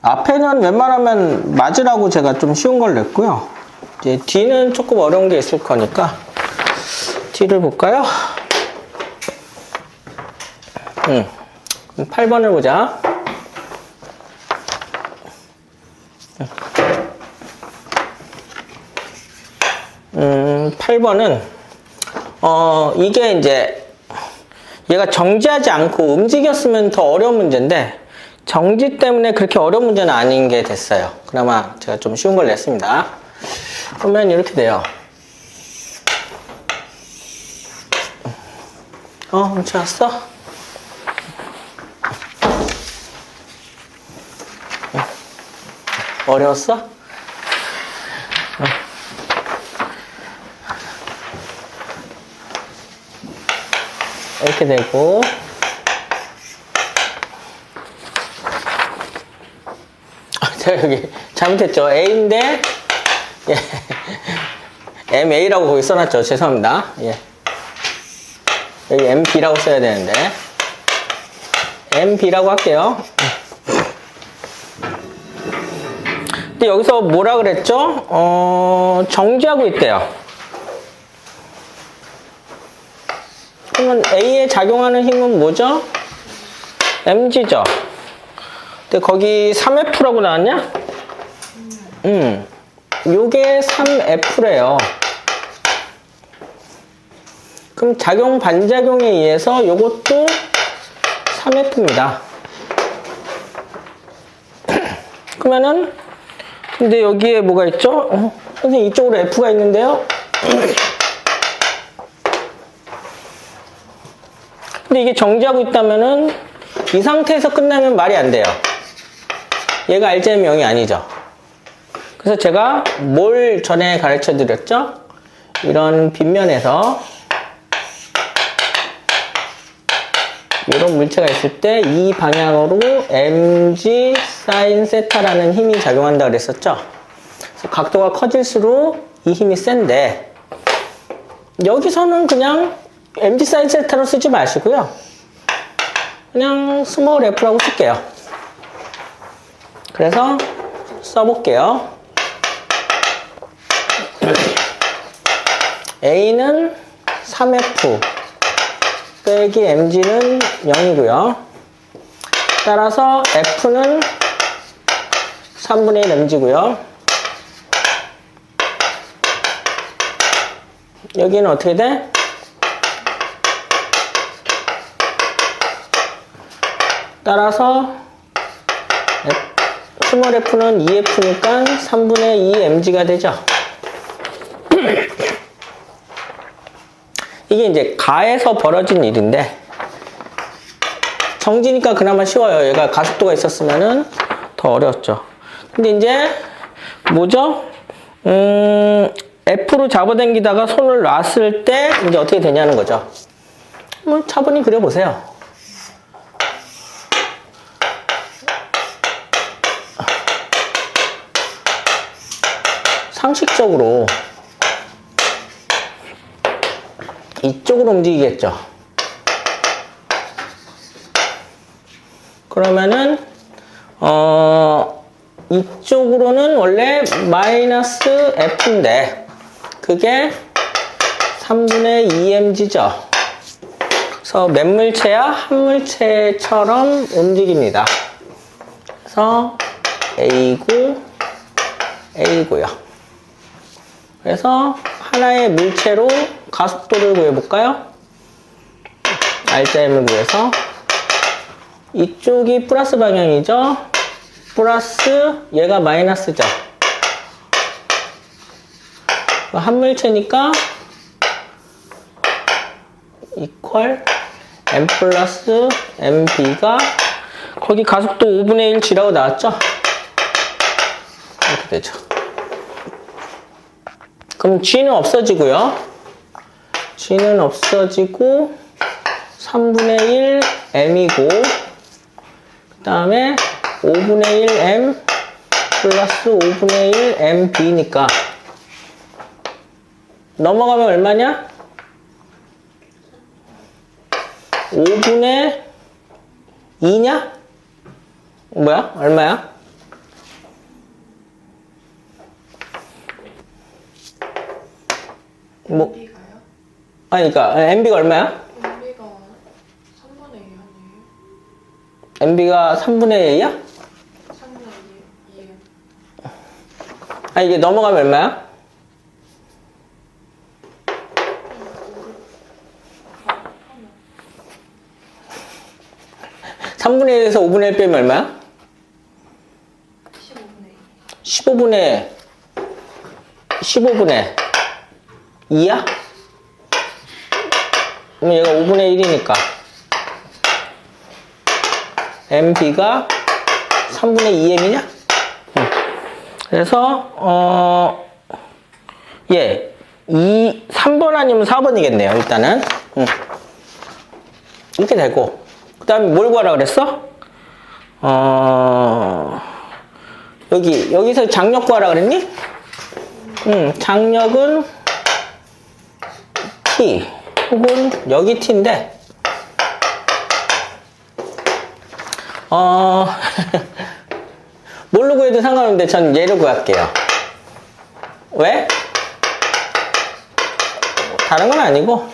앞에는 웬만하면 맞으라고 제가 좀 쉬운 걸 냈고요. 이제 뒤는 조금 어려운 게 있을 거니까 뒤를 볼까요? 8번을 보자. 8번은 이게 이제 얘가 정지하지 않고 움직였으면 더 어려운 문제인데 정지 때문에 그렇게 어려운 문제는 아닌 게 됐어요. 그나마 제가 좀 쉬운 걸 냈습니다. 그러면 이렇게 돼요. 훔쳐왔어? 어려웠어? 이렇게 되고 제가 여기 잘못했죠. A인데 예. MA라고 거기 써놨죠. 죄송합니다. 예. 여기 MB라고 써야 되는데 MB라고 할게요. 근데 여기서 뭐라 그랬죠? 정지하고 있대요. 그러면 A에 작용하는 힘은 뭐죠? mg죠. 근데 거기 3F라고 나왔냐? 요게 3F래요. 그럼 작용 반작용에 의해서 요것도 3F입니다. 그러면은 근데 여기에 뭐가 있죠? 선생님 이쪽으로 F가 있는데요. 근데 이게 정지하고 있다면은 이 상태에서 끝나면 말이 안 돼요. 얘가 RGM 0이 아니죠. 그래서 제가 뭘 전에 가르쳐 드렸죠? 이런 빗면에서 이런 물체가 있을 때 이 방향으로 mg sin 세타라는 힘이 작용한다 그랬었죠? 그래서 각도가 커질수록 이 힘이 센데 여기서는 그냥 mg sin 세타로 쓰지 마시고요. 그냥 스몰 f라고 쓸게요. 그래서 써볼게요. A는 3F 빼기 mg는 0이고요. 따라서 F는 3분의 1 mg고요. 여기는 어떻게 돼? 따라서 스몰 f는 2f니까 3분의 2 mg가 되죠. 이게 이제 가에서 벌어진 일인데 정지니까 그나마 쉬워요. 얘가 가속도가 있었으면은 더 어려웠죠. 근데 이제 뭐죠? F로 잡아당기다가 손을 놨을 때 이제 어떻게 되냐는 거죠. 한번 차분히 그려보세요. 상식적으로 이쪽으로 움직이겠죠. 그러면은 이쪽으로는 원래 마이너스 F인데 그게 3분의 2mg죠. 그래서 맨물체야 한물체처럼 움직입니다. 그래서 A고 A고요. 그래서 하나의 물체로 가속도를 구해볼까요? RGM을 구해서 이쪽이 플러스 방향이죠. 플러스 얘가 마이너스죠. 한 물체니까 이퀄 m 플러스 mb가 거기 가속도 5분의 1 g라고 나왔죠? 이렇게 되죠. 그럼 g는 없어지고요. g는 없어지고 3분의 1 m이고 그 다음에 5분의 1 m 플러스 5분의 1 mb니까 넘어가면 얼마냐? 5분의 2냐? 뭐야? 얼마야? 뭐? MB가요? 아니, 그니까, MB가 얼마야? MB가 3분의 2 아니에요? MB가 3분의 1이야? 3분의 2예요. 아, 이게 넘어가면 얼마야? 3분의 1에서 5분의 1 빼면 얼마야? 15분의 2. 15분의 2야? 그럼 얘가 5분의 1이니까 MB가 3분의 2M이냐? 그래서 예, 3번 아니면 4번이겠네요. 일단은 이렇게 되고 그 다음에 뭘 구하라 그랬어? 여기서 장력 구하라 그랬니? 장력은 T 혹은 여기 T인데 뭘로 구해도 상관없는데 전 얘를 구할게요. 왜? 다른 건 아니고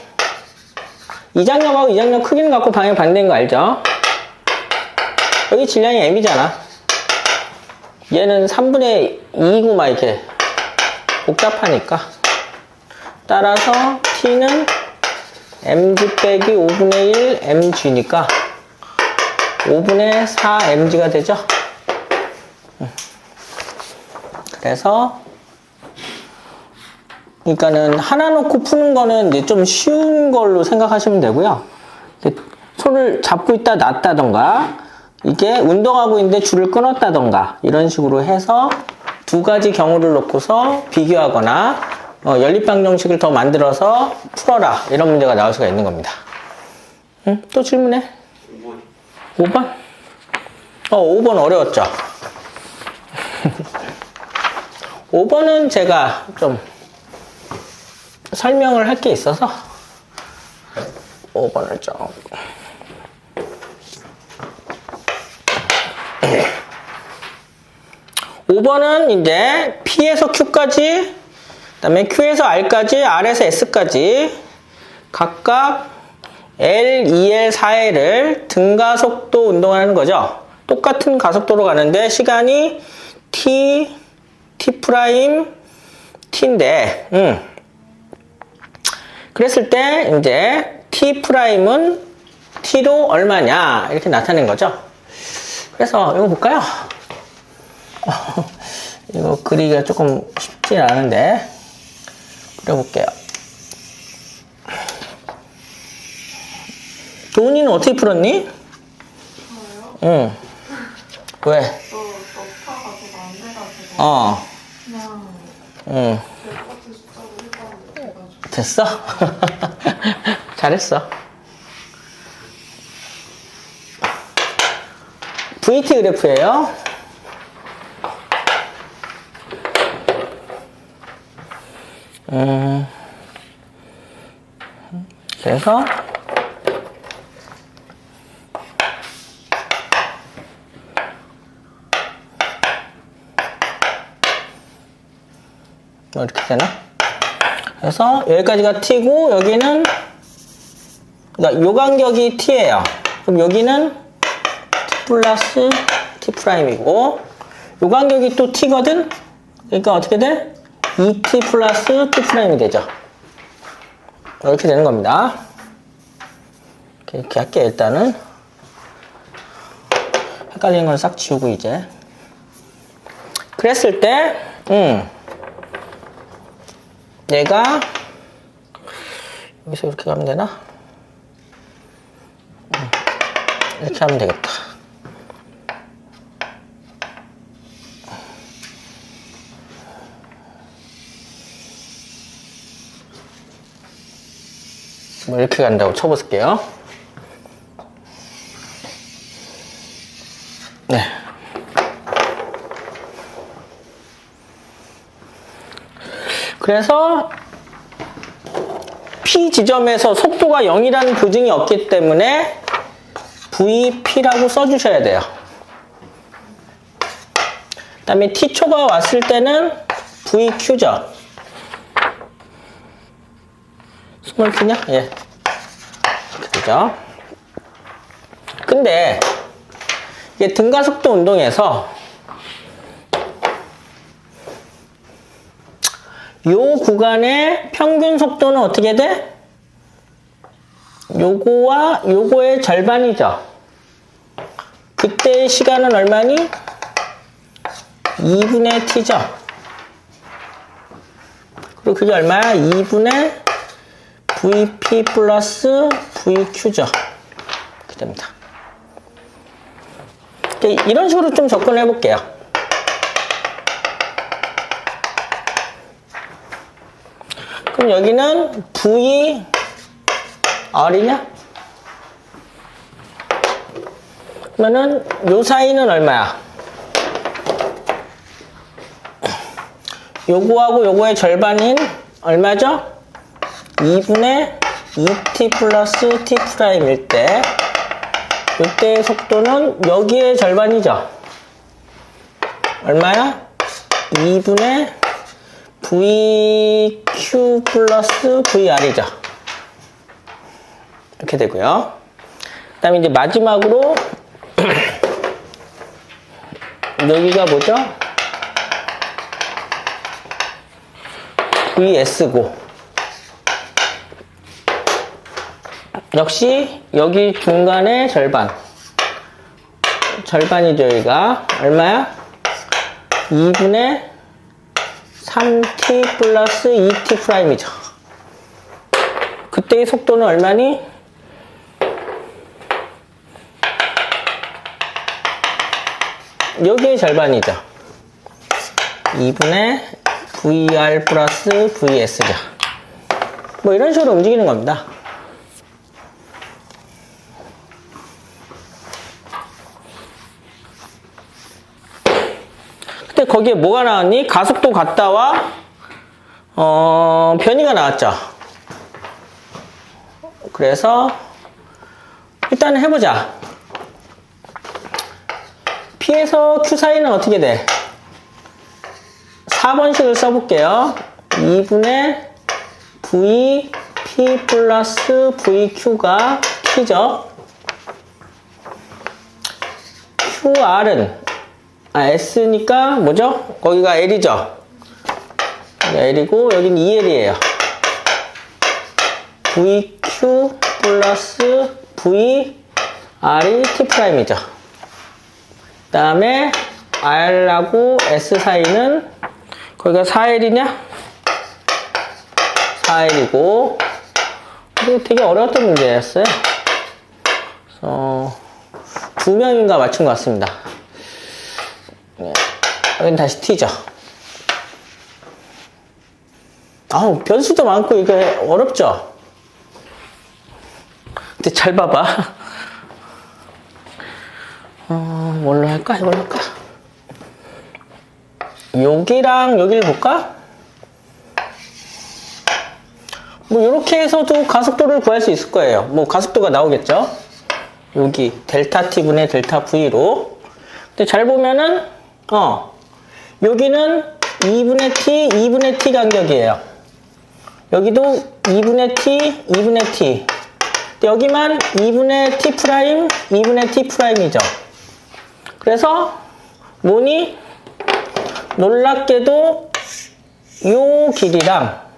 이 장력하고 이 장력 크기는 갖고 방향 반대인 거 알죠? 여기 질량이 M이잖아. 얘는 3분의 2고 막 이렇게 복잡하니까 따라서 T는 mg 빼기 5분의 1 mg니까 5분의 4 mg가 되죠. 그래서 그러니까는 하나 놓고 푸는 거는 이제 좀 쉬운 걸로 생각하시면 되고요. 손을 잡고 있다 놨다던가 이게 운동하고 있는데 줄을 끊었다던가 이런 식으로 해서 두 가지 경우를 놓고서 비교하거나 연립방 정식을 더 만들어서 풀어라 이런 문제가 나올 수가 있는 겁니다. 응? 또 질문해? 5번? 5번 어려웠죠? 5번은 제가 좀 설명을 할 게 있어서 5번을 좀 5번은 이제 P에서 Q까지 그 다음에 Q에서 R까지 R에서 S까지 각각 L, 2L, 4L을 등가속도 운동하는 거죠. 똑같은 가속도로 가는데 시간이 T, T 프라임, T인데 그랬을 때 이제 T 프라임은 T로 얼마냐 이렇게 나타낸 거죠. 그래서 이거 볼까요? 이거 그리기가 조금 쉽지 않은데 그려볼게요. 도훈이는 어떻게 풀었니? 저요? 응. 왜? 너파가 제가 안 돼가지고 그냥 응. 똑같은 숫자로 해봤는데 돼가지고 됐어? 잘했어. VT 그래프예요. 그래서 뭐 이렇게 되나? 그래서 여기까지가 T고 여기는 그러니까 요 간격이 T예요. 그럼 여기는 T 플러스 T 프라임이고 요 간격이 또 T거든? 그러니까 어떻게 돼? 2T 플러스 T 프라임이 되죠. 이렇게 되는 겁니다. 이렇게 할게요. 일단은 헷갈리는 건 싹 지우고 이제 그랬을 때 얘가 여기서 이렇게 가면 되나? 이렇게 하면 되겠다. 뭐 이렇게 간다고 쳐볼게요. 네. 그래서 P 지점에서 속도가 0이라는 보증이 없기 때문에 VP라고 써주셔야 돼요. 다음에 t초가 왔을 때는 vq죠. 스몰 q냐? 예. 그죠? 근데 이게 등가속도 운동에서 요 구간의 평균 속도는 어떻게 돼? 요거와 요거의 절반이죠. 그때의 시간은 얼마니? 2분의 t죠. 그리고 그게 얼마야? 2분의 vp 플러스 vq죠. 이렇게 됩니다. 이런 식으로 좀 접근해 볼게요. 그럼 여기는 VR이냐? 그러면은 요 사이는 얼마야? 요거하고 요거의 절반인 얼마죠? 2분의 2t 플러스 t 프라임일 때 이때의 속도는 여기의 절반이죠. 얼마야? 2분의 vq 플러스 vr이죠. 이렇게 되고요. 그 다음에 이제 마지막으로 여기가 뭐죠? vs고 역시 여기 중간의 절반이죠. 여기가 얼마야? 2분의 3t 플러스 2t 프라임이죠. 그때의 속도는 얼마니? 여기의 절반이죠. 2분의 VR 플러스 VS죠. 뭐 이런 식으로 움직이는 겁니다. 근데 거기에 뭐가 나왔니? 가속도 같다와 변이가 나왔죠. 그래서 일단 해보자. P에서 Q 사이는 어떻게 돼? 4번식을 써볼게요. 2분의 V, P 플러스 VQ가 P죠. QR은 S니까 뭐죠? 거기가 L이죠. 여기가 L이고 여기는 2L이에요. VQ 플러스 VR이 T'이죠. 그 다음에 R하고 S 사이는 거기가 4L이냐? 4L이고 이거 되게 어려웠던 문제였어요. 그래서 2명인가 맞춘 것 같습니다. 네. 여긴 다시 T죠. 아우, 변수도 많고 이게 어렵죠? 근데 잘 봐봐. 뭘로 할까? 이걸로 할까? 여기랑 여기를 볼까? 뭐 이렇게 해서도 가속도를 구할 수 있을 거예요. 뭐 가속도가 나오겠죠? 여기 델타 T분의 델타 V로. 근데 잘 보면은 여기는 2분의 T 간격이에요. 여기도 2분의 T, 2분의 T. 여기만 2분의 T 프라임, 2분의 T 프라임이죠. 그래서 뭐니? 놀랍게도 요 길이랑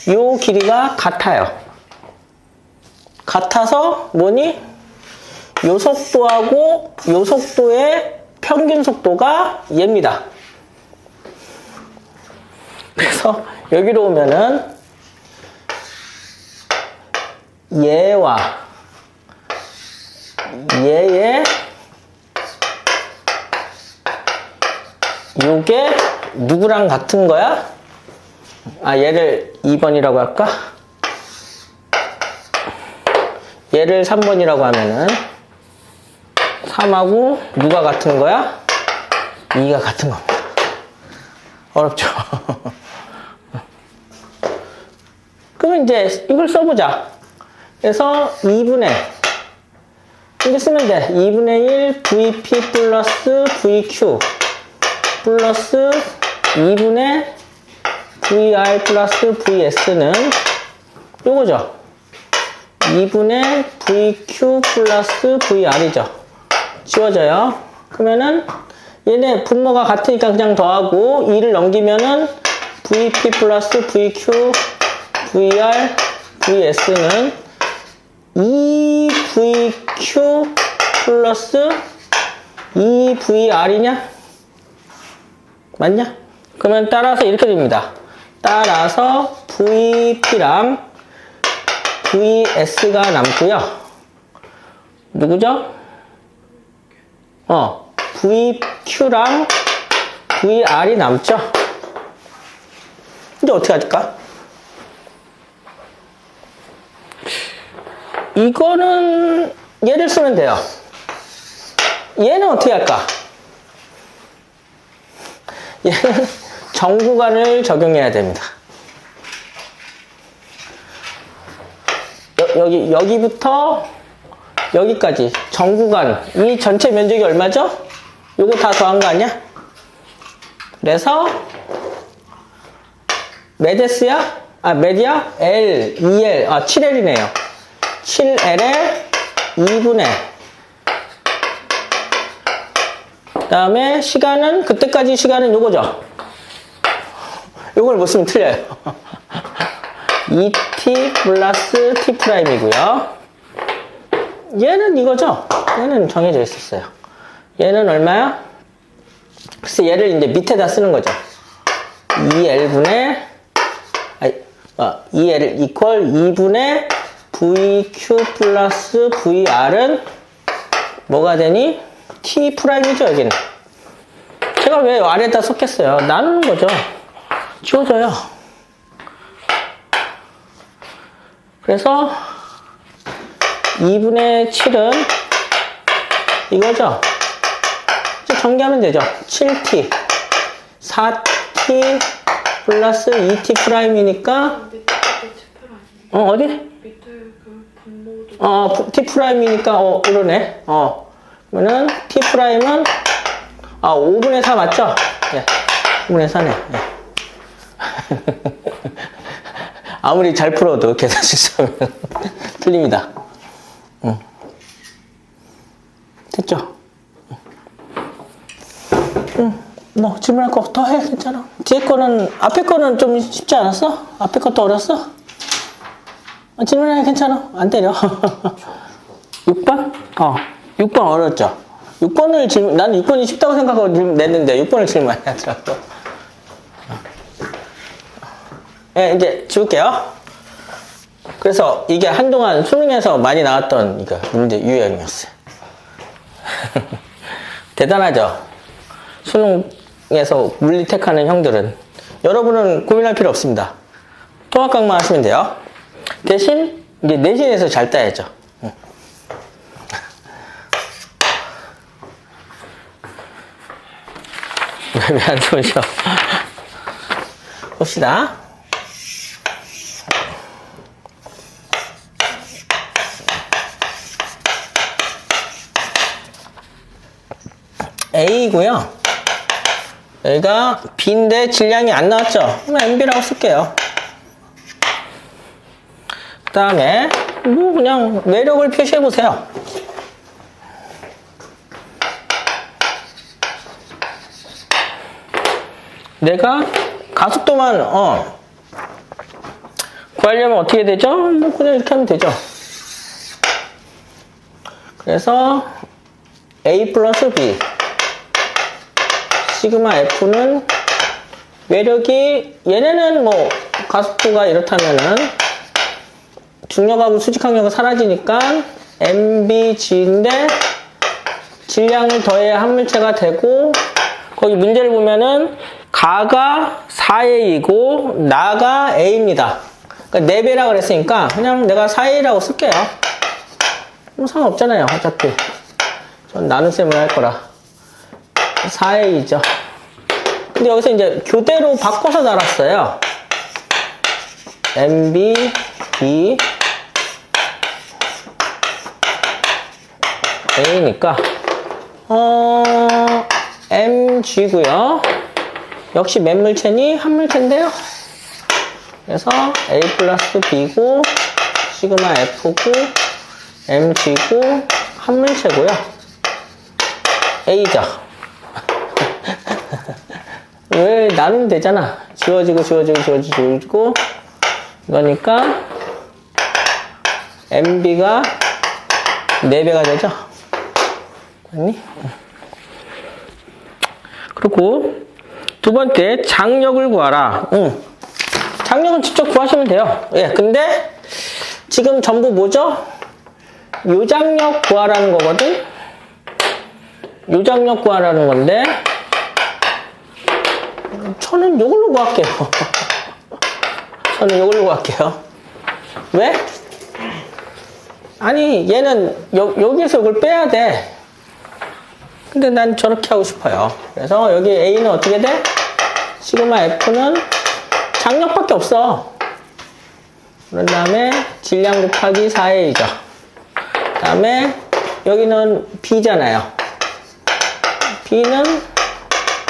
요 길이가 같아요. 같아서 뭐니? 요 속도하고 요 속도의 평균 속도가 얘입니다. 그래서 여기로 오면은 얘와 얘의 요게 누구랑 같은 거야? 얘를 2번이라고 할까? 얘를 3번이라고 하면은 3하고 누가 같은 거야? 2가 같은 겁니다. 어렵죠? 그러면 이제 이걸 써보자. 그래서 2분의 이렇게 쓰면 돼. 2분의 1 VP 플러스 VQ 플러스 2분의 VR 플러스 VS는 요거죠. 2분의 VQ 플러스 VR이죠. 지워져요. 그러면은 얘네 분모가 같으니까 그냥 더하고 2를 넘기면은 VP 플러스 VQ VR VS는 2VQ 플러스 2VR이냐? 맞냐? 그러면 따라서 이렇게 됩니다. 따라서 VP랑 VS가 남고요. 누구죠? VQ랑 VR이 남죠? 이제 어떻게 할까? 이거는 얘를 쓰면 돼요. 얘는 어떻게 할까? 얘는 정구간을 적용해야 됩니다. 여기부터 여기까지 정구간, 이 전체 면적이 얼마죠? 요거 다 더한 거 아니야? 그래서 메데스야? 메디야? L, 2L, 7L이네요. 7L에 2분의 그 다음에 시간은, 그때까지 시간은 요거죠. 요걸 못 쓰면 틀려요. 2t 플러스 t 프라임이고요. 얘는 이거죠. 얘는 정해져 있었어요. 얘는 얼마야? 그래서 얘를 이제 밑에다 쓰는 거죠. 2L분의 2L 이퀄 2분의 VQ 플러스 VR은 뭐가 되니? T 프라임이죠, 여기는. 제가 왜 아래에다 섞였어요? 나누는 거죠. 지워져요. 그래서 2분의 7은 이거죠. 이제 전개하면 되죠. 7t 4t 플러스 2t 프라임이니까 밑에 프라임. 어디? 밑에 그 분모도. t 프라임이니까 그러네. 그러면은 t 프라임은 5분의 4 맞죠? 예. 5분의 4네. 예. 아무리 잘 풀어도 계산 실수하면 틀립니다. 됐죠? 뭐 질문할 거 더 해. 괜찮아. 뒤에 거는, 앞에 거는 좀 쉽지 않았어? 앞에 것도 어렸어? 질문해. 괜찮아. 안 때려. 6번? 6번 어렵죠? 6번을 난 6번이 쉽다고 생각하고 냈는데 6번을 질문 안 하더라고. 네, 이제 지울게요. 그래서 이게 한동안 수능에서 많이 나왔던 문제 유형이었어요. 대단하죠? 수능에서 물리 택하는 형들은. 여러분은 고민할 필요 없습니다. 통합각만 하시면 돼요. 대신 이제 내신에서 잘 따야죠. 왜 안 쏘죠? 봅시다. A고요. 여기가 B인데 질량이 안 나왔죠? 그럼 MB라고 쓸게요. 그 다음에 뭐 그냥 매력을 표시해 보세요. 내가 가속도만 구하려면 어떻게 되죠? 뭐 그냥 이렇게 하면 되죠. 그래서 A 플러스 B 시그마 F는 매력이, 얘네는 뭐 가속도가 이렇다면은 중력하고 수직항력이 사라지니까 MBG인데 질량을 더해야 한 물체가 되고, 거기 문제를 보면은 가가 4A이고 나가 A입니다. 그러니까 4배라 그랬으니까 그냥 내가 4A라고 쓸게요. 뭐 상관없잖아요. 어차피 전 나눗셈을 할 거라. 4A죠. 근데 여기서 이제 교대로 바꿔서 달았어요. MB, B, A니까 MB mg고요. 역시 맨물체니 한물체인데요. 그래서 a 플러스 b고 시그마 f고 mg고 한물체고요. a죠. 왜 나누면 되잖아. 지워지고 이거니까 MB가 4배가 되죠. 맞니? 그리고 두 번째 장력을 구하라. 장력은 직접 구하시면 돼요. 예, 근데 지금 전부 뭐죠? 요장력 구하라는 거거든. 요장력 구하라는 건데 저는 이걸로 구할게요. 저는 이걸로 구할게요. 왜? 아니 얘는 여기에서 이걸 빼야 돼. 근데 난 저렇게 하고 싶어요. 그래서 여기 A는 어떻게 돼? 시그마 F는 장력밖에 없어. 그런 다음에 질량 곱하기 4A죠. 그 다음에 여기는 B잖아요. B는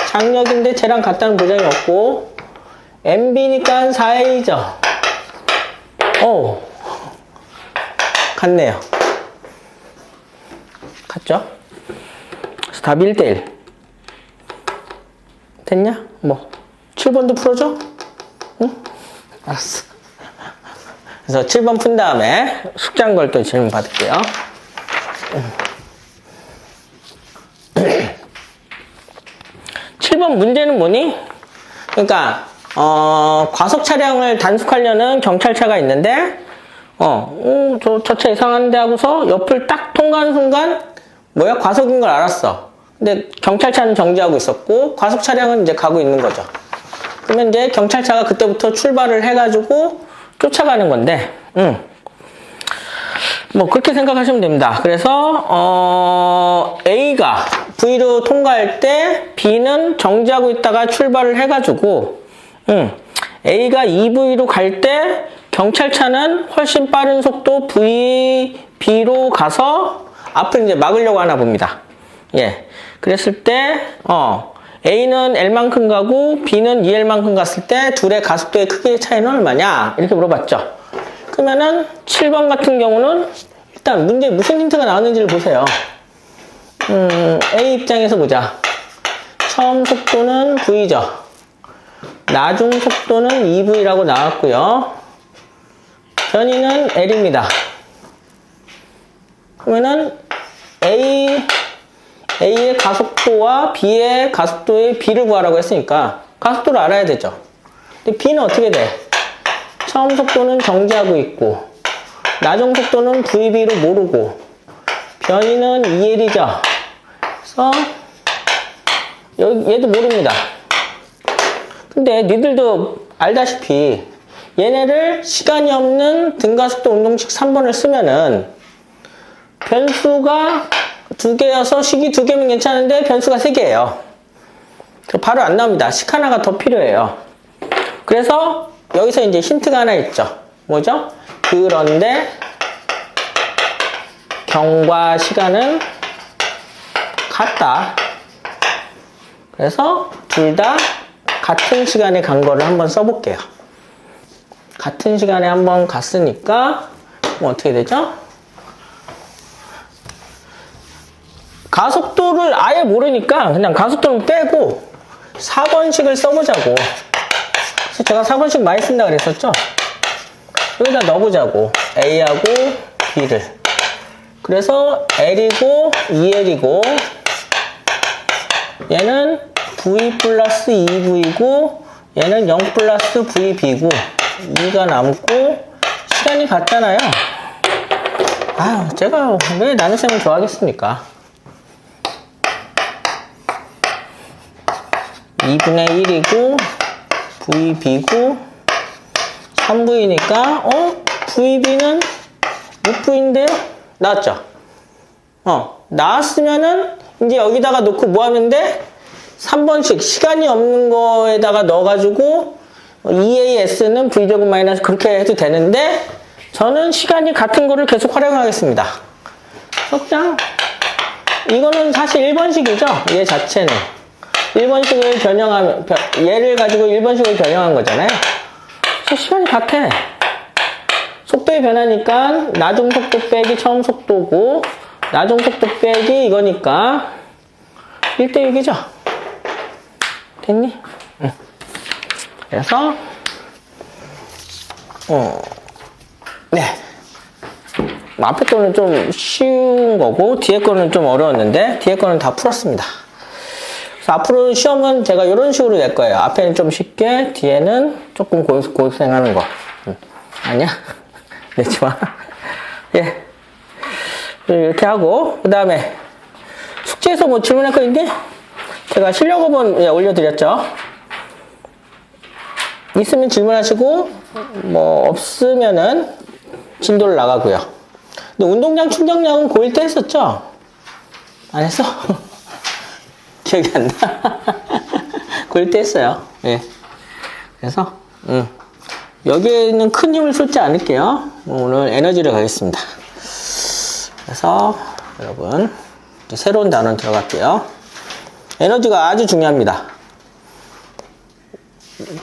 장력인데 쟤랑 같다는 보장이 없고 MB니까 4A죠. 오, 같네요. 같죠? 그래서 답이 1대1. 됐냐? 뭐 7번도 풀어줘? 응? 알았어. 그래서 7번 푼 다음에 숙제한 걸 또 질문 받을게요. 7번 문제는 뭐니? 그러니까 과속 차량을 단속하려는 경찰차가 있는데 저 차 이상한데 하고서 옆을 딱 통과하는 순간 뭐야? 과속인 걸 알았어. 근데 경찰차는 정지하고 있었고 과속 차량은 이제 가고 있는 거죠. 그러면 이제 경찰차가 그때부터 출발을 해가지고 쫓아가는 건데 뭐 그렇게 생각하시면 됩니다. 그래서 A가 V로 통과할 때 B는 정지하고 있다가 출발을 해가지고 A가 EV로 갈 때 경찰차는 훨씬 빠른 속도 B로 가서 앞을 이제 막으려고 하나 봅니다. 예, 그랬을 때 A는 L만큼 가고 B는 2L만큼 갔을 때 둘의 가속도의 크기의 차이는 얼마냐? 이렇게 물어봤죠. 그러면은 7번 같은 경우는 일단 문제에 무슨 힌트가 나왔는지를 보세요. A 입장에서 보자. 처음 속도는 V죠. 나중 속도는 EV라고 나왔고요. 변이는 L입니다. 그러면은 A의 가속도와 B의 가속도의 B를 구하라고 했으니까 가속도를 알아야 되죠. 근데 B는 어떻게 돼? 처음 속도는 정지하고 있고 나중 속도는 VB로 모르고 변이는 EL이죠. 그래서 얘도 모릅니다. 근데 니들도 알다시피 얘네를 시간이 없는 등가속도 운동식 3번을 쓰면은 변수가 2개여서 식이 2개면 괜찮은데 변수가 3개예요. 바로 안 나옵니다. 식 하나가 더 필요해요. 그래서 여기서 이제 힌트가 하나 있죠. 뭐죠? 그런데 경과 시간은 같다. 그래서 둘 다 같은 시간에 간 거를 한번 써볼게요. 같은 시간에 한번 갔으니까 뭐 어떻게 되죠? 가속도를 아예 모르니까 그냥 가속도는 빼고 4번식을 써보자고. 그래서 제가 4번식 많이 쓴다 그랬었죠? 여기다 넣어보자고. A하고 B를. 그래서 L이고 EL이고 얘는 V 플러스 2V고 얘는 0 플러스 VB고 2가 남고 시간이 같잖아요. 아유, 제가 왜 나눗셈을 좋아하겠습니까? 2분의 1이고 VB고 3V니까 VB는 6V인데요? 나왔죠? 나왔으면은 이제 여기다가 놓고 뭐 하면 돼? 3번씩 시간이 없는 거에다가 넣어가지고 EAS는 V제곱 마이너스 그렇게 해도 되는데 저는 시간이 같은 거를 계속 활용하겠습니다. 그냥 이거는 사실 1번식이죠? 얘 자체는. 1번식을 변형하면, 얘를 가지고 1번식을 변형한 거잖아요. 그래서 시간이 같아. 속도의 변화니까 나중 속도 빼기 처음 속도고, 나중 속도 빼기 이거니까 1대6이죠. 됐니? 응. 그래서, 네. 앞에 거는 좀 쉬운 거고, 뒤에 거는 좀 어려웠는데, 뒤에 거는 다 풀었습니다. 그래서 앞으로 시험은 제가 이런 식으로 낼 거예요. 앞에는 좀 쉽게, 뒤에는 조금 고생하는 거. 아니야? 내지 마. 예. 이렇게 하고, 그 다음에, 숙제에서 뭐 질문할 거 있니? 제가 실력업은 올려드렸죠. 있으면 질문하시고, 뭐, 없으면은 진도를 나가고요. 근데 운동량 충격량은 고1 때 했었죠? 안 했어? 기억이 안 나? 고1 때 했어요. 예. 그래서, 여기에는 큰 힘을 쏟지 않을게요. 오늘 에너지를 가겠습니다. 그래서, 여러분, 이제 새로운 단원 들어갈게요. 에너지가 아주 중요합니다.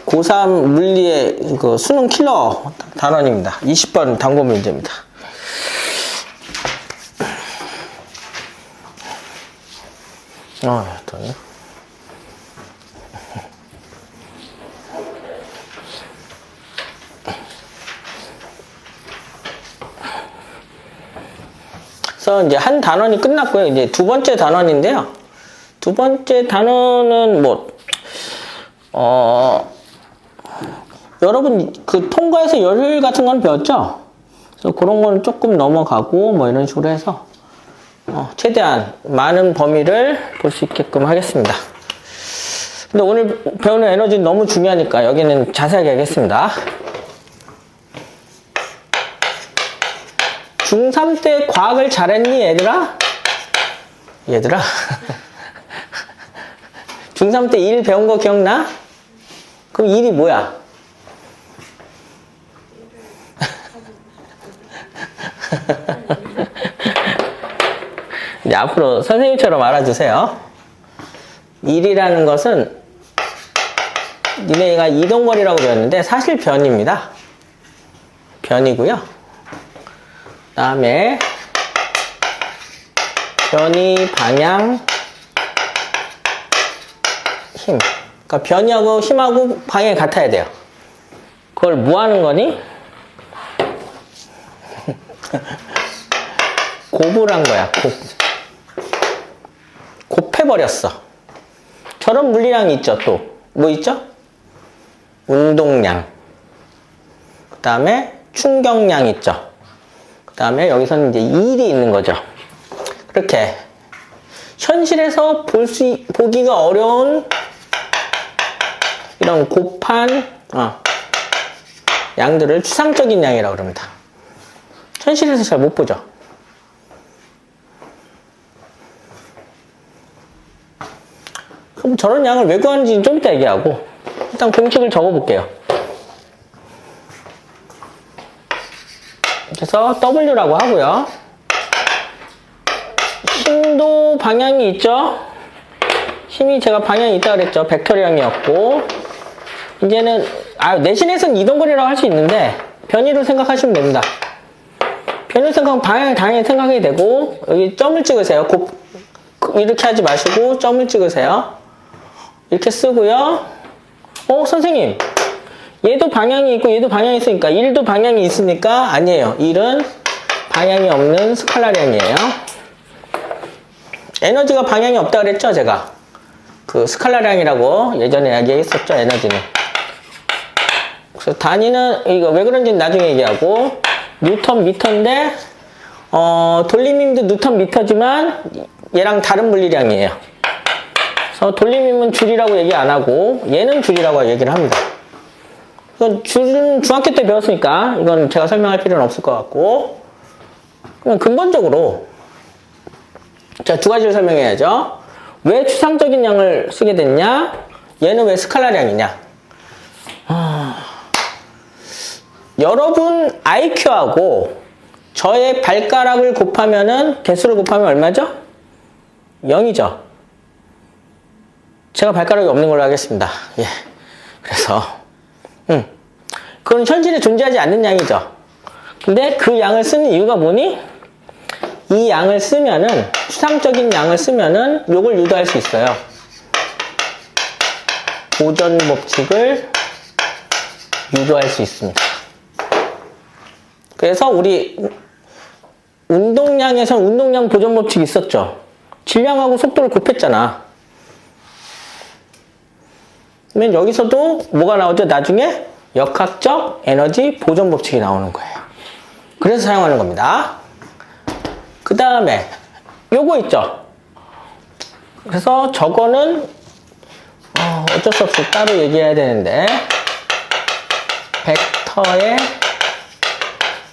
고3 물리의 그 수능 킬러 단원입니다. 20번 단고 문제입니다. 또. 그래서 이제 한 단원이 끝났고요. 이제 두 번째 단원인데요. 두 번째 단원은 여러분 그 통과해서 열흘 같은 건 배웠죠? 그래서 그런 거는 조금 넘어가고 뭐 이런 식으로 해서 최대한 많은 범위를 볼 수 있게끔 하겠습니다. 근데 오늘 배우는 에너지는 너무 중요하니까 여기는 자세하게 하겠습니다. 중3 때 과학을 잘했니 얘들아? 얘들아? 중3 때 일 배운 거 기억나? 그럼 일이 뭐야? 이제 앞으로 선생님처럼 알아주세요. 일이라는 것은 니네가 이동거리라고 배웠는데 사실 변입니다. 변이고요. 그 다음에 변이, 방향, 힘. 그러니까 변이하고 힘하고 방향이 같아야 돼요. 그걸 뭐 하는 거니? 곱을 한 거야, 곱. 곱해버렸어. 저런 물리량이 있죠, 또. 뭐 있죠? 운동량. 그 다음에 충격량 있죠. 그 다음에 여기서는 이제 일이 있는 거죠. 그렇게. 현실에서 보기가 어려운 이런 곱한, 양들을 추상적인 양이라고 그럽니다. 현실에서 잘 못 보죠. 그럼 저런 양을 왜 구하는지는 좀 이따 얘기하고 일단 공식을 적어볼게요. 그래서 W라고 하고요. 힘도 방향이 있죠? 힘이 제가 방향이 있다고 그랬죠? 벡터량이었고 이제는 내신에서는 이동거리라고 할 수 있는데 변이로 생각하시면 됩니다. 변이로 생각하면 방향을 당연히 생각하게 되고 여기 점을 찍으세요. 이렇게 하지 마시고 점을 찍으세요. 이렇게 쓰고요. 선생님 얘도 방향이 있고 얘도 방향이 있으니까 1도 방향이 있으니까 아니에요. 1은 방향이 없는 스칼라량이에요. 에너지가 방향이 없다 그랬죠 제가. 그 스칼라량이라고 예전에 이야기했었죠 에너지는. 그래서 단위는 이거 왜 그런지는 나중에 얘기하고 뉴턴 미터인데 돌림힘도 뉴턴 미터지만 얘랑 다른 물리량이에요. 그래서 돌림힘은 줄이라고 얘기 안 하고 얘는 줄이라고 얘기를 합니다. 이건 줄은 중학교 때 배웠으니까 이건 제가 설명할 필요는 없을 것 같고 그럼 근본적으로 자, 두 가지를 설명해야죠. 왜 추상적인 양을 쓰게 됐냐? 얘는 왜 스칼라량이냐? 여러분 IQ하고 저의 발가락을 곱하면은 개수를 곱하면 얼마죠? 0이죠. 제가 발가락이 없는 걸로 하겠습니다. 예. 그래서, 그건 현실에 존재하지 않는 양이죠. 근데 그 양을 쓰는 이유가 뭐니? 이 양을 쓰면은, 추상적인 양을 쓰면은 요걸 유도할 수 있어요. 보존 법칙을 유도할 수 있습니다. 그래서 우리 운동량에서 운동량 보존 법칙이 있었죠. 질량하고 속도를 곱했잖아. 그러면 여기서도 뭐가 나오죠? 나중에 역학적 에너지 보존 법칙이 나오는 거예요. 그래서 사용하는 겁니다. 그 다음에 요거 있죠. 그래서 저거는 어쩔 수 없이 따로 얘기해야 되는데 벡터의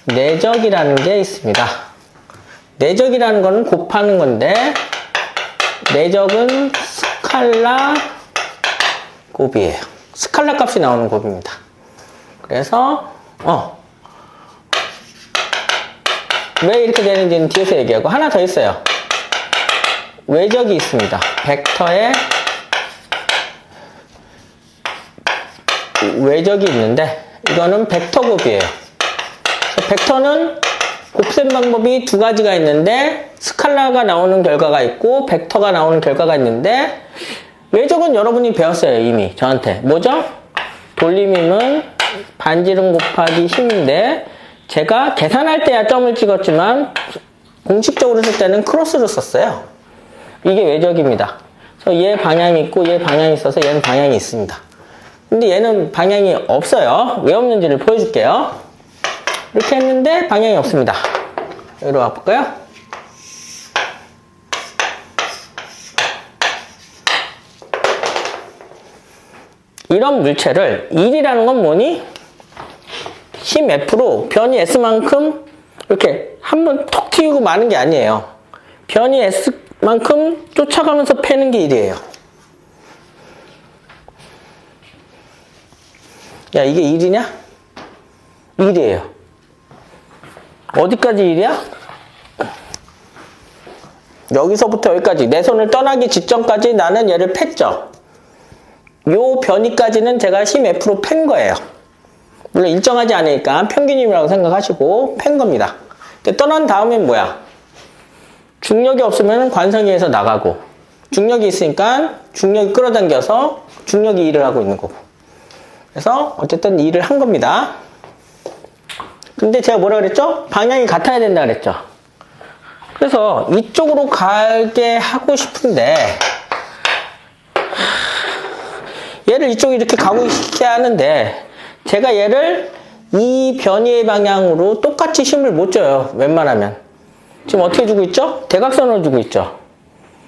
내적이라는 게 있습니다. 내적이라는 거는 곱하는 건데 내적은 스칼라 곱이에요. 스칼라 값이 나오는 곱입니다. 그래서 왜 이렇게 되는지는 뒤에서 얘기하고 하나 더 있어요. 외적이 있습니다. 벡터의 외적이 있는데 이거는 벡터 곱이에요. 벡터는 곱셈 방법이 두 가지가 있는데 스칼라가 나오는 결과가 있고 벡터가 나오는 결과가 있는데 외적은 여러분이 배웠어요. 이미 저한테. 뭐죠? 돌림힘은 반지름 곱하기 힘인데 제가 계산할 때야 점을 찍었지만 공식적으로 쓸 때는 크로스를 썼어요. 이게 외적입니다. 그래서 얘 방향이 있고 얘 방향이 있어서 얘는 방향이 있습니다. 근데 얘는 방향이 없어요. 왜 없는지를 보여줄게요. 이렇게 했는데 방향이 없습니다. 여기로 와볼까요? 이런 물체를 1이라는 건 뭐니? 힘 F로 변이 S만큼 이렇게 한번 톡 튀고 마는 게 아니에요. 변이 S만큼 쫓아가면서 패는 게 1이에요. 야, 이게 1이냐? 1이에요. 어디까지 1이야? 여기서부터 여기까지 내 손을 떠나기 직전까지 나는 얘를 팼죠. 요 변이까지는 제가 힘 F로 팬 거예요. 물론 일정하지 않으니까 평균임이라고 생각하시고 팬 겁니다. 근데 떠난 다음엔 뭐야? 중력이 없으면 관성위에서 나가고 중력이 있으니까 중력이 끌어당겨서 중력이 일을 하고 있는 거고. 그래서 어쨌든 일을 한 겁니다. 근데 제가 뭐라 그랬죠? 방향이 같아야 된다 그랬죠. 그래서 이쪽으로 가게 하고 싶은데 얘를 이쪽에 이렇게 가고 싶게 하는데 제가 얘를 이 변이의 방향으로 똑같이 힘을 못 줘요. 웬만하면. 지금 어떻게 주고 있죠? 대각선으로 주고 있죠.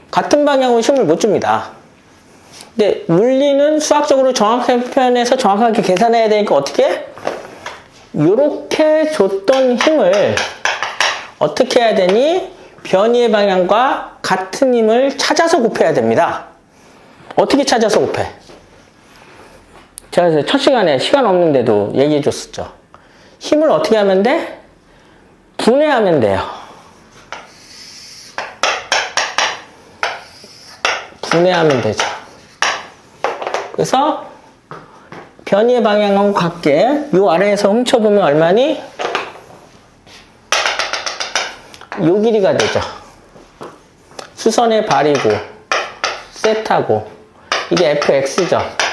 같은 방향으로 힘을 못 줍니다. 근데 물리는 수학적으로 정확하게 표현해서 정확하게 계산해야 되니까 어떻게? 이렇게 줬던 힘을 어떻게 해야 되니? 변이의 방향과 같은 힘을 찾아서 곱해야 됩니다. 어떻게 찾아서 곱해? 제가 첫 시간에 시간 없는데도 얘기해 줬었죠. 힘을 어떻게 하면 돼? 분해하면 돼요. 분해하면 되죠. 그래서 변이의 방향하고 같게 요 아래에서 훔쳐보면 얼마니? 요 길이가 되죠. 수선의 발이고 세타고 이게 fx죠.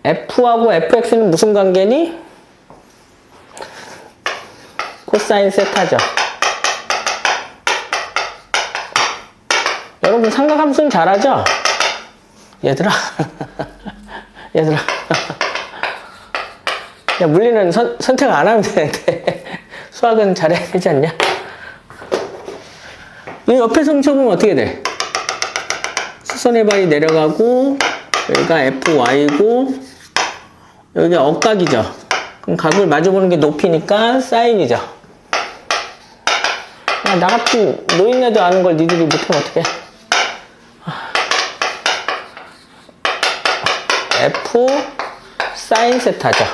f하고 fx는 무슨 관계니? 코사인 세타죠. 여러분 삼각함수는 잘하죠? 얘들아 얘들아 야, 물리는 선택 안 하면 되는데 수학은 잘해야 되지 않냐? 이 옆에서 훔쳐보면 어떻게 돼? 수선의 발이 내려가고 여기가 fy고 여기가 억각이죠. 그럼 각을 마주보는 게 높이니까 사인이죠. 야, 나같은 노인네도 아는 걸 니들이 못하면 어떡해? f 사인 세타죠.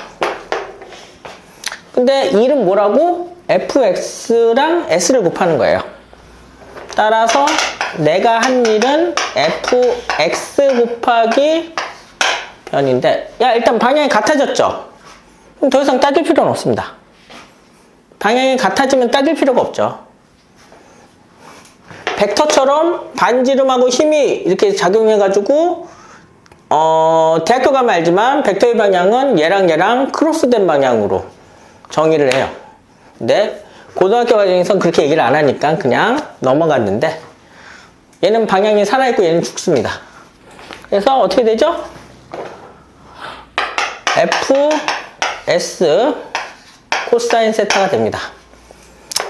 근데 1은 뭐라고? fx랑 s를 곱하는 거예요. 따라서 내가 한 일은 fx 곱하기 변인데, 야, 일단 방향이 같아졌죠? 그럼 더 이상 따질 필요는 없습니다. 방향이 같아지면 따질 필요가 없죠. 벡터처럼 반지름하고 힘이 이렇게 작용해가지고, 대학교 가면 알지만, 벡터의 방향은 얘랑 크로스된 방향으로 정의를 해요. 근데, 고등학교 과정에서는 그렇게 얘기를 안 하니까 그냥 넘어갔는데, 얘는 방향이 살아있고 얘는 죽습니다. 그래서 어떻게 되죠? fs 코사인 세타가 됩니다.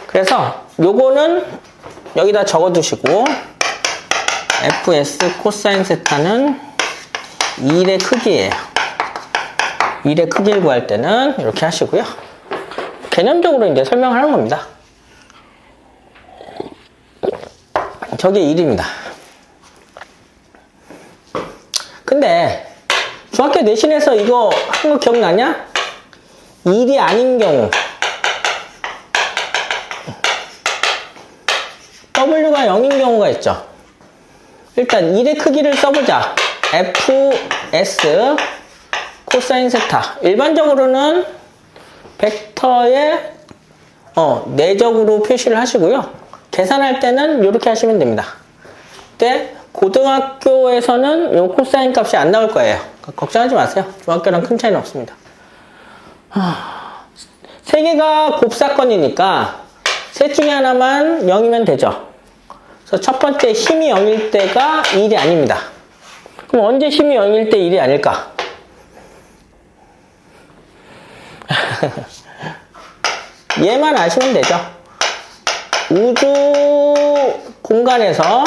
그래서 요거는 여기다 적어두시고 fs 코사인 세타는 1의 크기예요. 1의 크기를 구할 때는 이렇게 하시고요. 개념적으로 이제 설명을 하는 겁니다. 저게 1입니다. 근데 중학교 내신에서 이거 한 거 기억나냐? 1이 아닌 경우 W가 0인 경우가 있죠. 일단 1의 크기를 써보자. fs 코사인 세타. 일반적으로는 벡터의 내적으로 표시를 하시고요. 계산할 때는 이렇게 하시면 됩니다. 근데 고등학교에서는 이 코사인 값이 안 나올 거예요. 걱정하지 마세요. 중학교랑 큰 차이는 없습니다. 세 개가 곱사건이니까 셋 중에 하나만 0이면 되죠. 그래서 첫 번째 힘이 0일 때가 1이 아닙니다. 그럼 언제 힘이 0일 때 1이 아닐까? 얘만 아시면 되죠. 우주 공간에서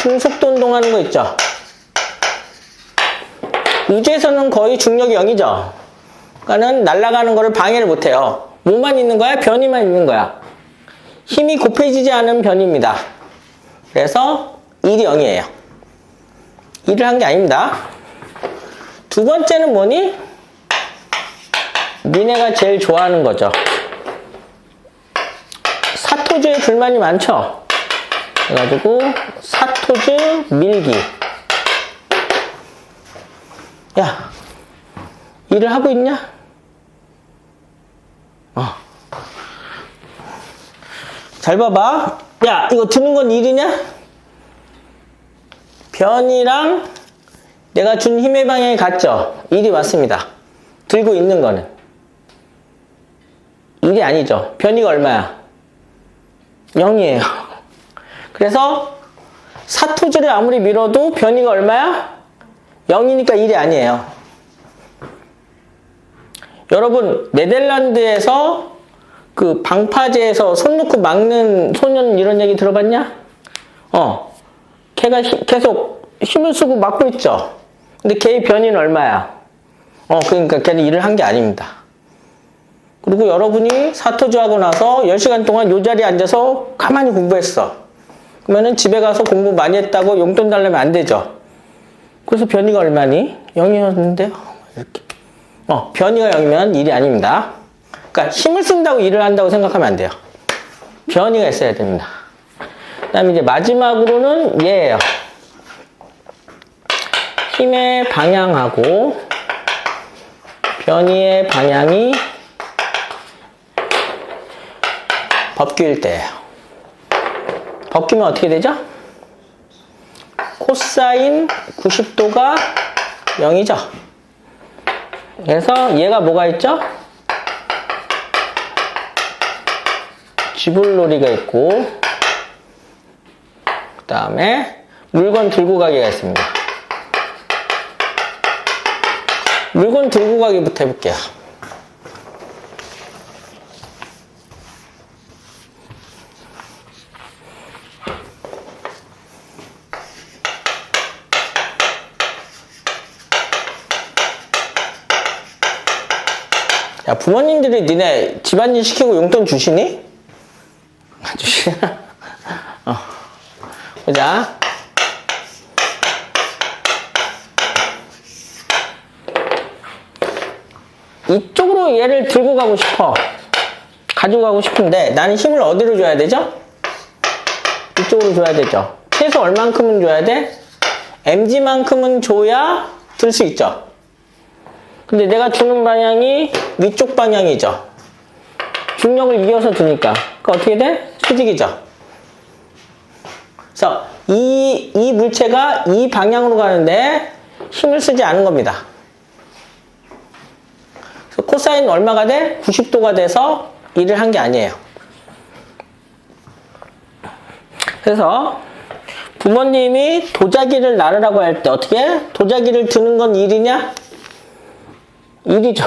중속도 운동하는 거 있죠. 우주에서는 거의 중력이 0이죠. 그러니까는 날아가는 거를 방해를 못해요. 뭐만 있는 거야? 변이만 있는 거야. 힘이 곱해지지 않은 변입니다. 그래서 1이 0이에요. 1을 한 게 아닙니다. 두 번째는 뭐니? 니네가 제일 좋아하는 거죠. 사토주에 불만이 많죠? 그래가지고 사토주 밀기. 야, 일을 하고 있냐? 잘 봐봐. 야, 이거 드는 건 일이냐? 변이랑 내가 준 힘의 방향이 같죠? 일이 맞습니다. 들고 있는 거는. 일이 아니죠. 변이가 얼마야? 0이에요. 그래서 사토주를 아무리 밀어도 변이가 얼마야? 0이니까 일이 아니에요. 여러분, 네덜란드에서 그 방파제에서 손 놓고 막는 소년 이런 얘기 들어봤냐? 걔가 계속 힘을 쓰고 막고 있죠. 근데 걔의 변이는 얼마야? 그러니까 걔는 일을 한 게 아닙니다. 그리고 여러분이 사토주 하고 나서 10시간 동안 요 자리에 앉아서 가만히 공부했어. 그러면은 집에 가서 공부 많이 했다고 용돈 달라면 안 되죠. 그래서 변이가 얼마니? 0이었는데요. 이렇게. 변이가 0이면 일이 아닙니다. 그러니까 힘을 쓴다고 일을 한다고 생각하면 안 돼요. 변이가 있어야 됩니다. 그 다음에 이제 마지막으로는 얘예요. 힘의 방향하고 변이의 방향이 법규일 때예요. 법규면 어떻게 되죠? 코사인 90도가 0이죠. 그래서 얘가 뭐가 있죠? 쥐불놀이가 있고 그 다음에 물건 들고 가기가 있습니다. 물건 들고 가기부터 해볼게요. 야, 부모님들이 니네 집안일 시키고 용돈 주시니? 안 주시나? 보자. 이쪽으로 얘를 들고 가고 싶어. 가지고 가고 싶은데 나는 힘을 어디로 줘야 되죠? 이쪽으로 줘야 되죠. 최소 얼만큼은 줘야 돼? mg만큼은 줘야 들 수 있죠. 근데 내가 주는 방향이 위쪽 방향이죠. 중력을 이겨서 두니까. 그러니까 어떻게 돼? 수직이죠. 그래서 이 물체가 이 방향으로 가는데 힘을 쓰지 않은 겁니다. 그래서 코사인 얼마가 돼? 90도가 돼서 일을 한 게 아니에요. 그래서 부모님이 도자기를 나르라고 할 때 어떻게 해? 도자기를 드는 건 일이냐? 일이죠.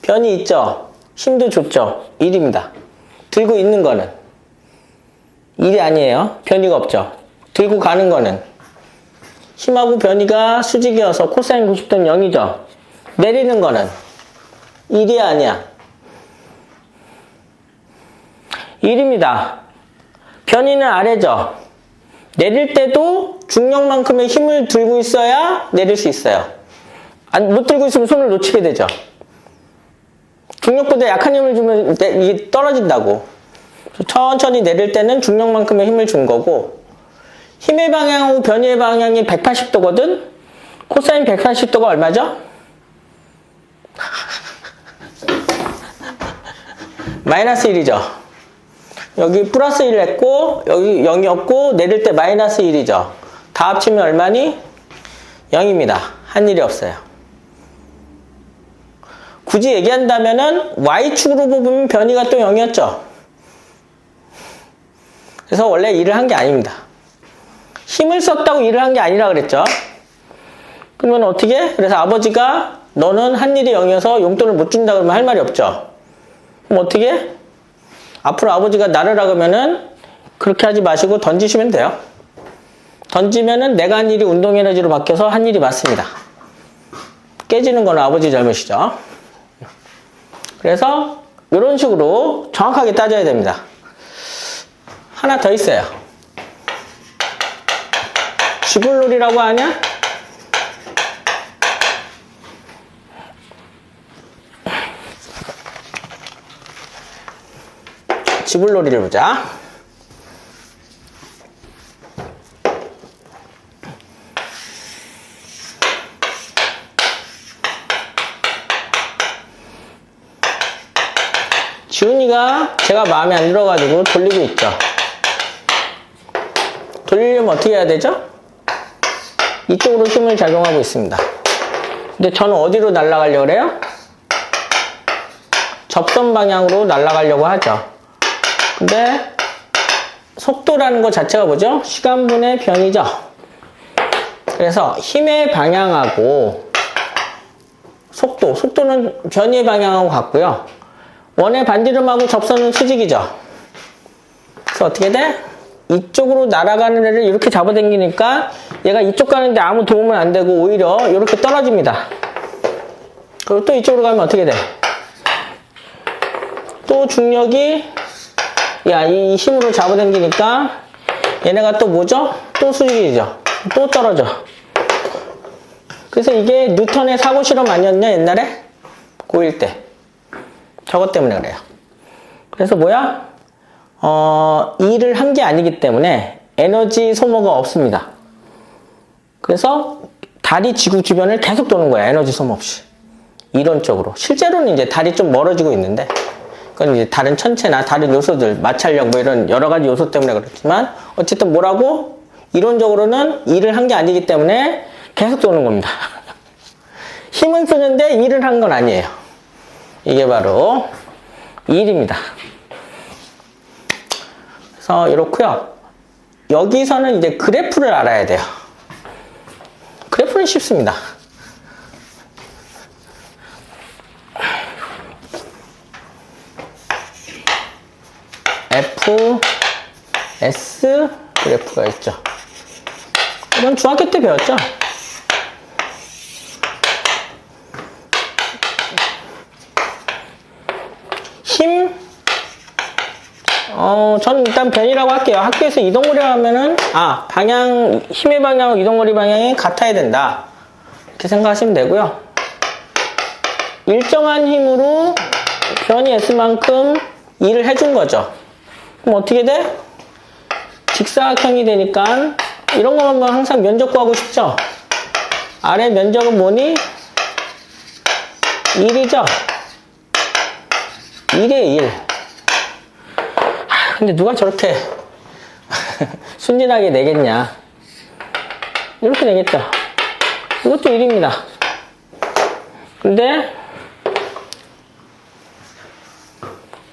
변이 있죠. 힘도 좋죠. 일입니다. 들고 있는 거는 일이 아니에요. 변이가 없죠. 들고 가는 거는 힘하고 변이가 수직이어서 코사인 90도는 0이죠. 내리는 거는 일이 아니야. 일입니다. 변이는 아래죠. 내릴 때도 중력만큼의 힘을 들고 있어야 내릴 수 있어요. 못 들고 있으면 손을 놓치게 되죠. 중력보다 약한 힘을 주면 이게 떨어진다고. 천천히 내릴 때는 중력만큼의 힘을 준 거고, 힘의 방향하고 변이의 방향이 180도거든? 코사인 180도가 얼마죠? 마이너스 1이죠. 여기 플러스 1 했고, 여기 0이었고, 내릴 때 마이너스 1이죠. 다 합치면 얼마니? 0입니다. 한 일이 없어요. 굳이 얘기한다면은 Y축으로 보면 변이가 또 0이었죠. 그래서 원래 일을 한 게 아닙니다. 힘을 썼다고 일을 한 게 아니라 그랬죠. 그러면 어떻게? 그래서 아버지가 너는 한 일이 0이어서 용돈을 못 준다 그러면 할 말이 없죠. 그럼 어떻게? 앞으로 아버지가 나르라 그러면은 그렇게 하지 마시고 던지시면 돼요. 던지면은 내가 한 일이 운동 에너지로 바뀌어서 한 일이 맞습니다. 깨지는 건 아버지 잘못이죠. 그래서 이런 식으로 정확하게 따져야 됩니다. 하나 더 있어요. 지불놀이라고 하냐? 지불놀이를 보자. 지훈이가 제가 마음에 안 들어가지고 돌리고 있죠. 돌리려면 어떻게 해야 되죠? 이쪽으로 힘을 작용하고 있습니다. 근데 저는 어디로 날아가려고 그래요? 접선 방향으로 날아가려고 하죠. 근데 속도라는 것 자체가 뭐죠? 시간분의 변이죠. 그래서 힘의 방향하고 속도는 변이의 방향하고 같고요. 원의 반지름하고 접선은 수직이죠. 그래서 어떻게 돼? 이쪽으로 날아가는 애를 이렇게 잡아당기니까 얘가 이쪽 가는데 아무 도움은 안 되고 오히려 이렇게 떨어집니다. 그리고 또 이쪽으로 가면 어떻게 돼? 또 중력이 이 힘으로 잡아당기니까 얘네가 또 뭐죠? 또 수직이죠. 또 떨어져. 그래서 이게 뉴턴의 사고 실험 아니었냐 옛날에? 고1 때. 저것 때문에 그래요. 그래서 뭐야? 일을 한 게 아니기 때문에 에너지 소모가 없습니다. 그래서 달이 지구 주변을 계속 도는 거야. 에너지 소모 없이. 이론적으로. 실제로는 이제 달이 좀 멀어지고 있는데 그건 이제 다른 천체나 다른 요소들, 마찰력 뭐 이런 여러 가지 요소 때문에 그렇지만 어쨌든 뭐라고? 이론적으로는 일을 한 게 아니기 때문에 계속 도는 겁니다. 힘은 쓰는데 일을 한 건 아니에요. 이게 바로 일입니다. 그래서 이렇고요. 여기서는 이제 그래프를 알아야 돼요. 그래프는 쉽습니다. F, S 그래프가 있죠. 이건 중학교 때 배웠죠. 힘, 저는 일단 변이라고 할게요. 학교에서 이동거리 하면은, 힘의 방향하고 이동거리 방향이 같아야 된다. 이렇게 생각하시면 되고요. 일정한 힘으로 변이 S만큼 일을 해준 거죠. 그럼 어떻게 돼? 직사각형이 되니까 이런 거만 항상 면적 구하고 싶죠? 아래 면적은 뭐니? 1이죠? 1에 1. 근데 누가 저렇게 순진하게 내겠냐? 이렇게 내겠죠? 이것도 1입니다. 근데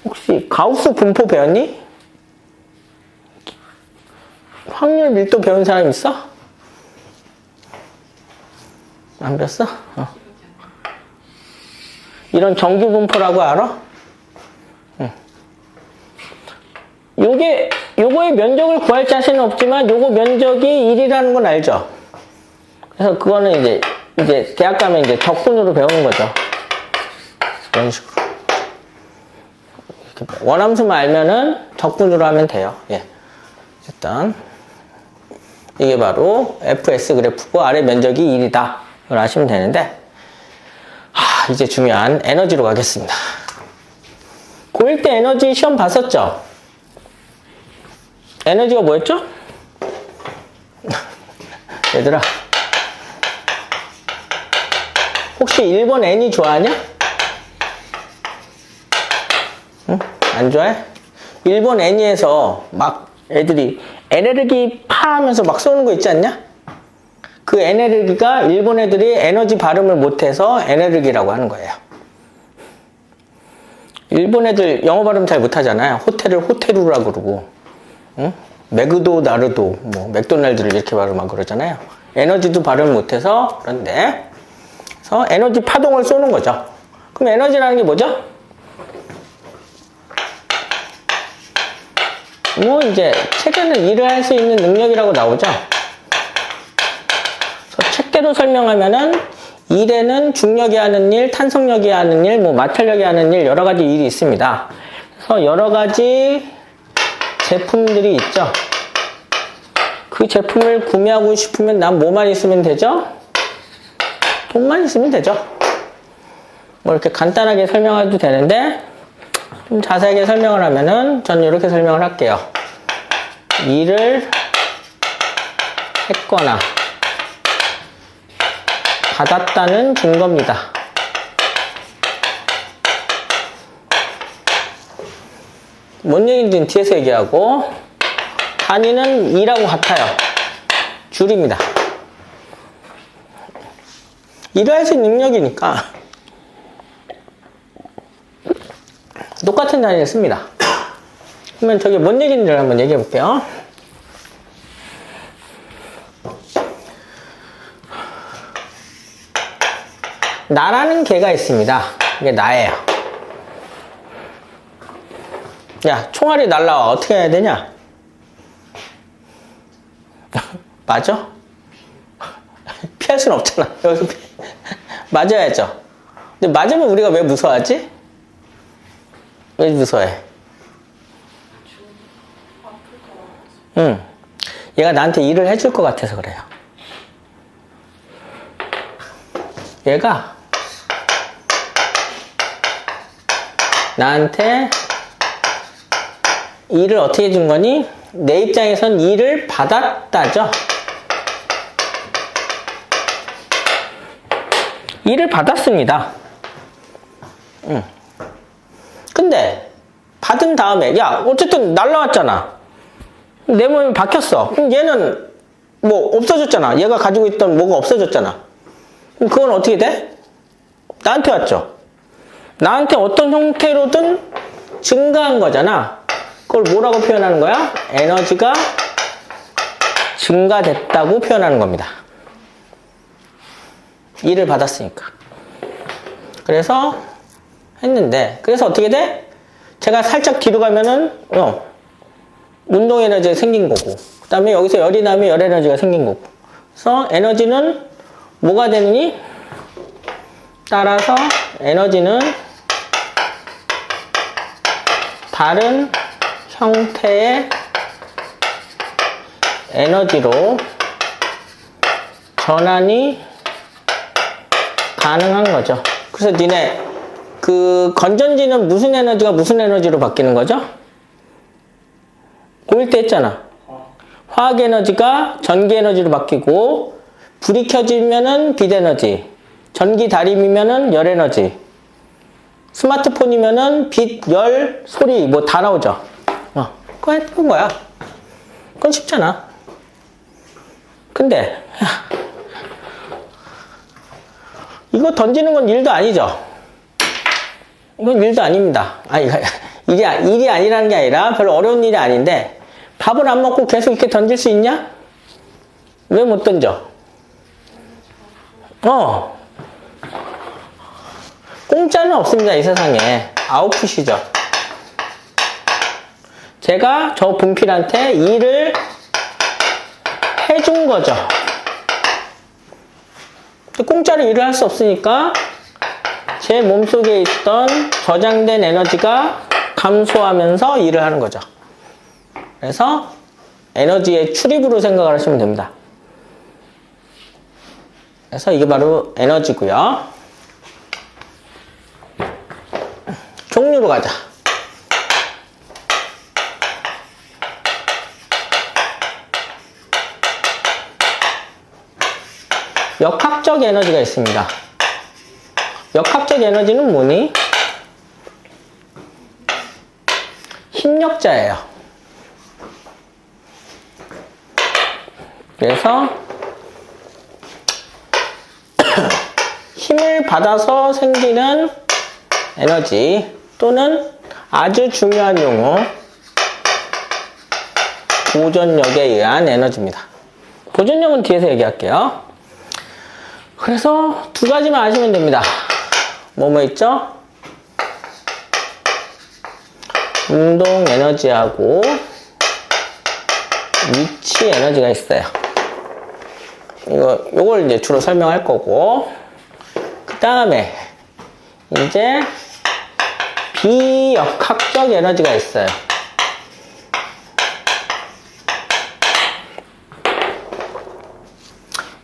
혹시 가우스 분포 배웠니? 확률 밀도 배운 사람 있어? 안 배웠어? 이런 정규 분포라고 알아? 응. 요거의 면적을 구할 자신은 없지만 요거 면적이 1이라는 건 알죠? 그래서 그거는 이제 대학 가면 이제 적분으로 배우는 거죠. 이런 식으로. 원함수만 알면은 적분으로 하면 돼요. 예. 일단 이게 바로 fs 그래프고 아래 면적이 1이다. 이걸 아시면 되는데 이제 중요한 에너지로 가겠습니다. 고1 때 에너지 시험 봤었죠? 에너지가 뭐였죠? 얘들아 혹시 1번 n이 좋아하냐? 응? 안 좋아해? 1번 n이에서 막 애들이 에네르기 파 하면서 막 쏘는 거 있지 않냐? 그 에네르기가 일본 애들이 에너지 발음을 못해서 에네르기라고 하는 거예요. 일본 애들 영어 발음 잘 못하잖아요. 호텔을 호테루라고 그러고, 응? 맥도 나르도, 뭐 맥도날드를 이렇게 발음하고 그러잖아요. 에너지도 발음을 못해서 그런데 그래서 에너지 파동을 쏘는 거죠. 그럼 에너지라는 게 뭐죠? 뭐 이제 책에는 일을 할 수 있는 능력이라고 나오죠. 그래서 책대로 설명하면은 일에는 중력이 하는 일, 탄성력이 하는 일, 뭐 마찰력이 하는 일 여러 가지 일이 있습니다. 그래서 여러 가지 제품들이 있죠. 그 제품을 구매하고 싶으면 난 뭐만 있으면 되죠? 돈만 있으면 되죠. 뭐 이렇게 간단하게 설명해도 되는데 좀 자세하게 설명을 하면은 저는 이렇게 설명을 할게요. 일을 했거나 받았다는 증거입니다. 뭔 얘기인지는 뒤에서 얘기하고 단위는 2라고 같아요. 줄입니다. 일을 할 수 있는 능력이니까 똑같은 단위를 씁니다. 그러면 저게 뭔 얘기인지를 한번 얘기해 볼게요. 나라는 개가 있습니다. 이게 나예요. 야, 총알이 날라와. 어떻게 해야 되냐? 맞아? 피할 수는 없잖아. 여기서 맞아야죠. 근데 맞으면 우리가 왜 무서워하지? 왜 무서워해? 응. 얘가 나한테 일을 해줄 것 같아서 그래요. 얘가 나한테 일을 어떻게 해준 거니? 내 입장에선 일을 받았다죠. 일을 받았습니다. 근데 받은 다음에 야 어쨌든 날라왔잖아. 내 몸이 박혔어. 그럼 얘는 뭐 없어졌잖아. 얘가 가지고 있던 뭐가 없어졌잖아. 그럼 그건 어떻게 돼? 나한테 왔죠. 나한테 어떤 형태로든 증가한 거잖아. 그걸 뭐라고 표현하는 거야? 에너지가 증가됐다고 표현하는 겁니다. 일을 받았으니까. 그래서 했는데 그래서 어떻게 돼? 제가 살짝 뒤로 가면은 운동 에너지가 생긴 거고 그 다음에 여기서 열이 나면 열 에너지가 생긴 거고 그래서 에너지는 뭐가 되느니? 따라서 에너지는 다른 형태의 에너지로 전환이 가능한 거죠. 그래서 니네 그 건전지는 무슨 에너지가 무슨 에너지로 바뀌는 거죠? 고1 때 했잖아. 화학 에너지가 전기 에너지로 바뀌고, 불이 켜지면은 빛 에너지, 전기 다림이면은 열 에너지, 스마트폰이면은 빛, 열, 소리 뭐 다 나오죠. 그거 했던 거야. 그건 쉽잖아. 근데 이거 던지는 건 일도 아니죠. 이건 일도 아닙니다. 아니, 일이 아니라는 게 아니라 별로 어려운 일이 아닌데, 밥을 안 먹고 계속 이렇게 던질 수 있냐? 왜 못 던져? 공짜는 없습니다, 이 세상에. 아웃풋이죠. 제가 저 분필한테 일을 해준 거죠. 공짜로 일을 할 수 없으니까 제 몸속에 있던 저장된 에너지가 감소하면서 일을 하는 거죠. 그래서 에너지의 출입으로 생각을 하시면 됩니다. 그래서 이게 바로 에너지고요. 종류로 가자. 역학적 에너지가 있습니다. 역학적 에너지는 뭐니? 힘력자예요. 그래서 힘을 받아서 생기는 에너지 또는 아주 중요한 용어 보존력에 의한 에너지입니다. 보존력은 뒤에서 얘기할게요. 그래서 두 가지만 아시면 됩니다. 뭐뭐 있죠? 운동 에너지하고 위치 에너지가 있어요. 요걸 이제 주로 설명할 거고, 그 다음에 이제 비역학적 에너지가 있어요.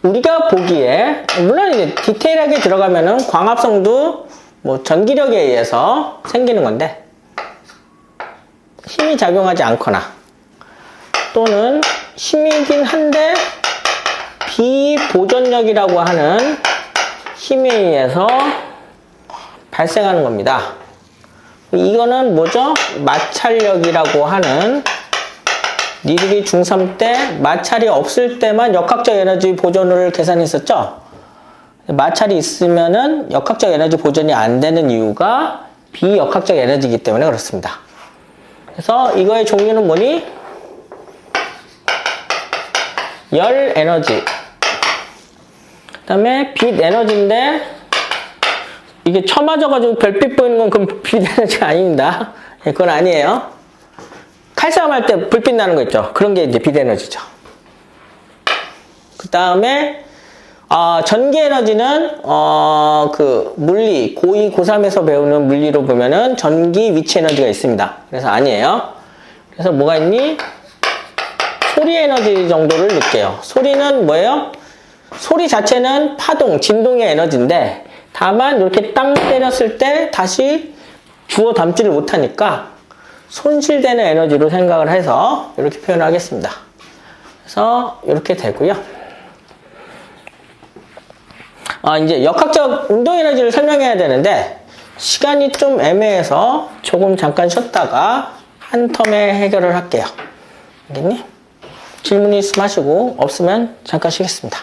우리가 보기에, 물론 이제 디테일하게 들어가면은 광합성도 뭐 전기력에 의해서 생기는 건데, 힘이 작용하지 않거나, 또는 힘이긴 한데, 비보존력이라고 하는 힘에 의해서 발생하는 겁니다. 이거는 뭐죠? 마찰력이라고 하는, 니들이 중3 때 마찰이 없을 때만 역학적 에너지 보존을 계산했었죠? 마찰이 있으면은 역학적 에너지 보존이 안 되는 이유가 비역학적 에너지이기 때문에 그렇습니다. 그래서 이거의 종류는 뭐니? 열 에너지. 그 다음에 빛 에너지인데, 이게 처맞아가지고 별빛 보이는 건 그럼 빛 에너지가 아닙니다. 그건 아니에요. 칼싸움 할 때 불빛 나는 거 있죠? 그런 게 이제 빛 에너지죠. 그 다음에, 전기 에너지는, 그, 물리, 고2, 고3에서 배우는 물리로 보면은 전기 위치 에너지가 있습니다. 그래서 아니에요. 그래서 뭐가 있니? 소리 에너지 정도를 느껴요. 소리는 뭐예요? 소리 자체는 파동, 진동의 에너지인데, 다만 이렇게 땅 때렸을 때 다시 주워 담지를 못하니까 손실되는 에너지로 생각을 해서 이렇게 표현하겠습니다. 그래서 이렇게 되고요. 이제 역학적 운동 에너지를 설명해야 되는데 시간이 좀 애매해서 조금 잠깐 쉬었다가 한 텀에 해결을 할게요. 알겠니? 질문 있으면 하시고 없으면 잠깐 쉬겠습니다.